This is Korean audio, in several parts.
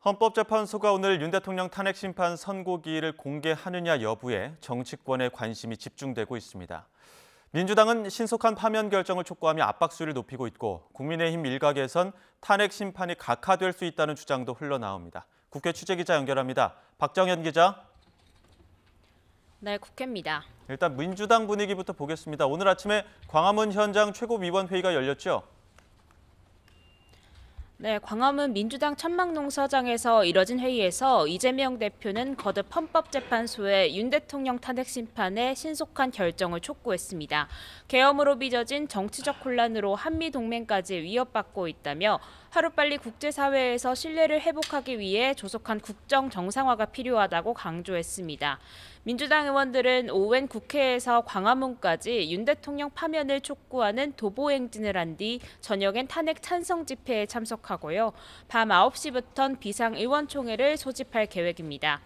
헌법재판소가 오늘 윤 대통령 탄핵 심판 선고기일을 공개하느냐 여부에 정치권의 관심이 집중되고 있습니다. 민주당은 신속한 파면 결정을 촉구하며 압박수위를 높이고 있고 국민의힘 일각에선 탄핵 심판이 각하될 수 있다는 주장도 흘러나옵니다. 국회 취재기자 연결합니다. 박정현 기자. 네, 국회입니다. 일단 민주당 분위기부터 보겠습니다. 오늘 아침에 광화문 현장 최고위원회의가 열렸죠? 네, 광화문 민주당 천막농사장에서 이뤄진 회의에서 이재명 대표는 거듭 헌법재판소에 윤 대통령 탄핵 심판의 신속한 결정을 촉구했습니다. 계엄으로 빚어진 정치적 혼란으로 한미동맹까지 위협받고 있다며 하루빨리 국제사회에서 신뢰를 회복하기 위해 조속한 국정 정상화가 필요하다고 강조했습니다. 민주당 의원들은 오후엔 국회에서 광화문까지 윤 대통령 파면을 촉구하는 도보행진을 한 뒤 저녁엔 탄핵 찬성 집회에 참석하고요. 밤 9시부터는 비상의원총회를 소집할 계획입니다.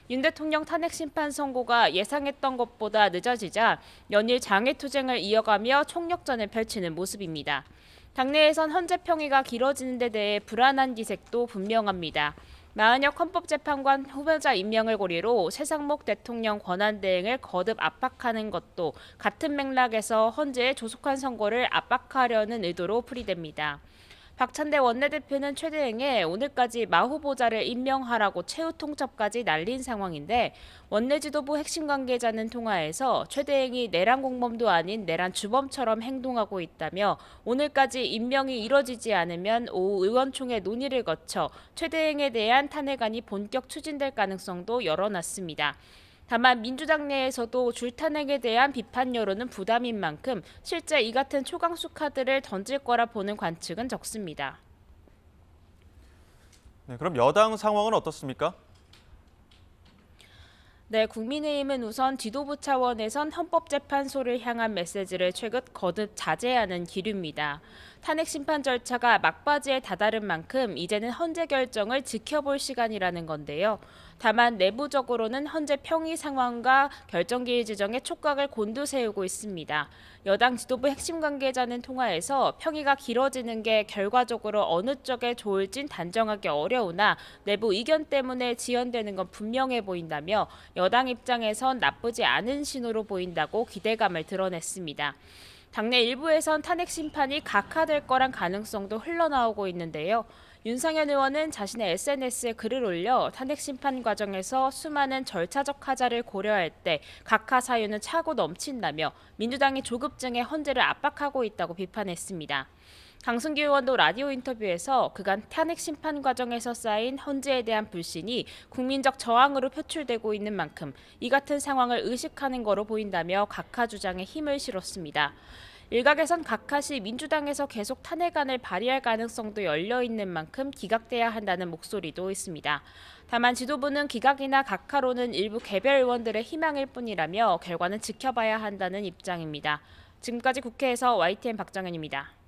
윤 대통령 탄핵 심판 선고가 예상했던 것보다 늦어지자 연일 장외투쟁을 이어가며 총력전을 펼치는 모습입니다. 당내에선 헌재 평의가 길어지는 데 대해 불안한 기색도 분명합니다. 마은혁 헌법재판관 후보자 임명을 고리로 최상목 대통령 권한대행을 거듭 압박하는 것도 같은 맥락에서 헌재의 조속한 선고를 압박하려는 의도로 풀이됩니다. 박찬대 원내대표는 최대행에 오늘까지 마 후보자를 임명하라고 최후 통첩까지 날린 상황인데 원내 지도부 핵심 관계자는 통화에서 최대행이 내란 공범도 아닌 내란 주범처럼 행동하고 있다며 오늘까지 임명이 이뤄지지 않으면 오후 의원총회 논의를 거쳐 최대행에 대한 탄핵안이 본격 추진될 가능성도 열어놨습니다. 다만 민주당 내에서도 줄탄핵에 대한 비판 여론은 부담인 만큼 실제 이 같은 초강수 카드를 던질 거라 보는 관측은 적습니다. 네, 그럼 여당 상황은 어떻습니까? 네, 국민의힘은 우선 지도부 차원에선 헌법재판소를 향한 메시지를 최근 거듭 자제하는 기류입니다. 탄핵 심판 절차가 막바지에 다다른 만큼 이제는 헌재 결정을 지켜볼 시간이라는 건데요. 다만 내부적으로는 헌재 평의 상황과 결정기일 지정에 촉각을 곤두세우고 있습니다. 여당 지도부 핵심 관계자는 통화에서 평의가 길어지는 게 결과적으로 어느 쪽에 좋을진 단정하기 어려우나 내부 의견 때문에 지연되는 건 분명해 보인다며 여당 입장에선 나쁘지 않은 신호로 보인다고 기대감을 드러냈습니다. 당내 일부에선 탄핵 심판이 각하될 거란 가능성도 흘러나오고 있는데요. 윤상현 의원은 자신의 SNS에 글을 올려 탄핵 심판 과정에서 수많은 절차적 하자를 고려할 때 각하 사유는 차고 넘친다며 민주당이 조급증에 헌재를 압박하고 있다고 비판했습니다. 강승규 의원도 라디오 인터뷰에서 그간 탄핵 심판 과정에서 쌓인 헌재에 대한 불신이 국민적 저항으로 표출되고 있는 만큼 이 같은 상황을 의식하는 거로 보인다며 각하 주장에 힘을 실었습니다. 일각에선 각하 시 민주당에서 계속 탄핵안을 발의할 가능성도 열려있는 만큼 기각돼야 한다는 목소리도 있습니다. 다만 지도부는 기각이나 각하로는 일부 개별 의원들의 희망일 뿐이라며 결과는 지켜봐야 한다는 입장입니다. 지금까지 국회에서 YTN 박정현입니다.